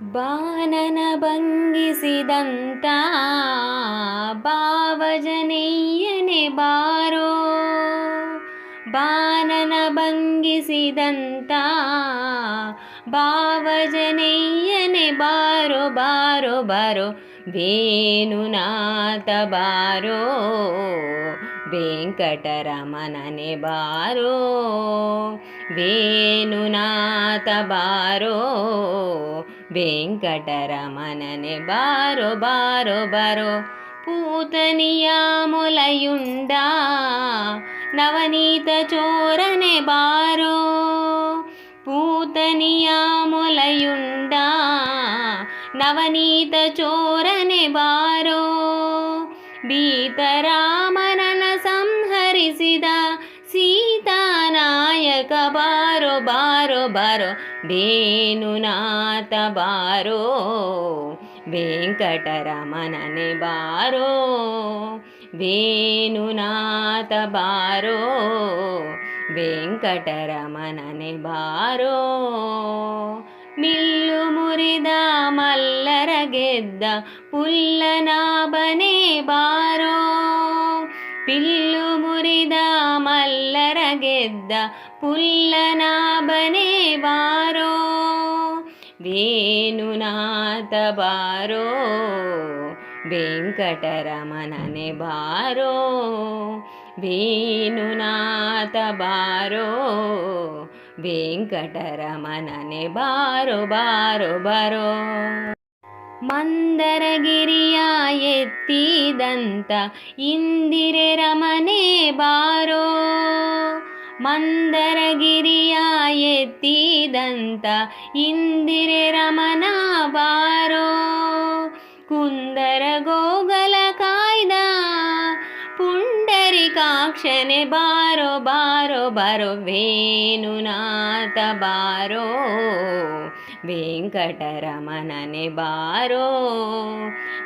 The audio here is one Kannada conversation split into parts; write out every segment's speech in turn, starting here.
ಬಾನನ ಭಂಗಿಸಿದಂತ ಭಾವಜನಯ್ಯನೆ ಬಾರೋ, ಬಾನನ ಭಂಗಿಸಿದಂತ ಭಾವಜನಯ್ಯನೆ ಬಾರೋ ಬಾರೋ ಬಾರೋ, ವೇಣುನಾಥ ಬಾರೋ, ವೆಂಕಟರಮಣನೆ ಬಾರೋ, ವೇಣುನಾಥ ಬಾರೋ, ವೆಂಕಟರಮಣನೆ ಬಾರೋ ಬಾರೋ ಬಾರೋ. ಪೂತನಿಯ ಮೊಲೆಯುಂಡ ನವನೀತ ಚೋರನೆ ಬಾರೋ, ಪೂತನಿಯ ಮೊಲೆಯುಂಡ ನವನೀತ ಚೋರನೆ ಬಾರೋ, ಭೀತರಾಮನನ ಸಂಹರಿಸಿದ ಸೀತಾನಾಯಕ ಬಾರೋ ಬಾರೋ ಬಾರೋ, ವೇಣುನಾಥ ಬಾರೋ, ವೆಂಕಟರಮಣನೆ ಬಾರೋ, ವೇಣುನಾಥ ಬಾರೋ, ವೆಂಕಟರಮಣನೆ ಬಾರೋ. ಮಿಲ್ಲು ಮುರಿದ ಮಲ್ಲರ ಗೆದ್ದ ಪುಲ್ಲನಾಭನೆ ಬಾರೋ, ಪಿಲ್ಲು ಮುರಿದ ಮಲ್ಲರ ಗೆದ್ದ ಪುಲ್ಲನಾಭನೆ ಬಾರೋ, ವೇಣುನಾಥ ಬಾರೋ, ವೆಂಕಟರಮಣನೆ ಬಾರೋ, ವೇಣುನಾಥ ಬಾರೋ, ವೆಂಕಟರಮಣನೆ ಬಾರೋ ಬಾರೋ ಬಾರೋ. ಮಂದರಗಿರಿಯ ಎತ್ತಿದಂತ ಇಂದಿರೆ ರಮನೆ ಬಾರೋ, ಮಂದರಗಿರಿಯ ಎತ್ತಿದಂತ ಇಂದಿರೆ ರಮಣ ಬಾರೋ, ಕುಂದರ ಗೋಗಲ ಕಾಯ್ದ ಪುಂಡರಿಕಾಕ್ಷನೆ ಬಾರೋ ಬಾರೋ ಬಾರೋ, ವೇಣುನಾಥ ಬಾರೋ, ವೆಂಕಟರಮಣನೆ ಬಾರೋ,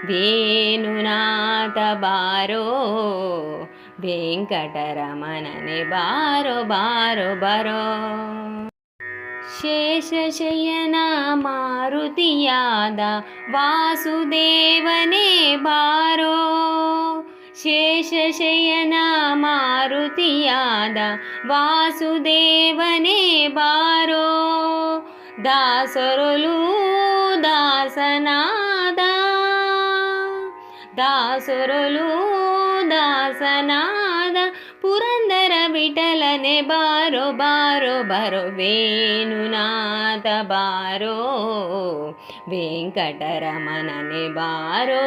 ವೇಣುನಾಥ ಬಾರೋ, ವೆಂಕಟರಮಣನೆ ಬಾರೋ ಬಾರೋ ಬಾರೋ. ಶೇಷಶಯನ ಮಾರುತಿಯಾದ ವಾಸುದೇವನೇ ಬಾರೋ, ಶೇಷಶಯನ ಮಾರುತಿಯಾದ ವಾಸುದೇವನೇ ಬಾರೋ, ದಾಸರೊಲು ದಾಸನಾದ, ದಾಸರೊಲು ದಾಸನಾದ ಪುರಂದರ ವಿಠಲನೆ ಬಾರೋ ಬಾರೋ ಬಾರೋ, ವೇಣುನಾಥ ಬಾರೋ, ವೆಂಕಟರಮಣನೆ ಬಾರೋ,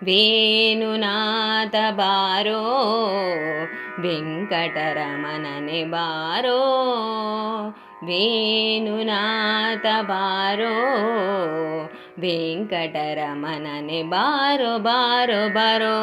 ವೇಣುನಾಥ ಬಾರೋ, ವೆಂಕಟರಮಣನೆ ಬಾರೋ, ವೇಣುನಾಥ ಬಾರೋ, ವೆಂಕಟರಮಣನೆ ಬಾರೋ ಬಾರೋ ಬಾರೋ.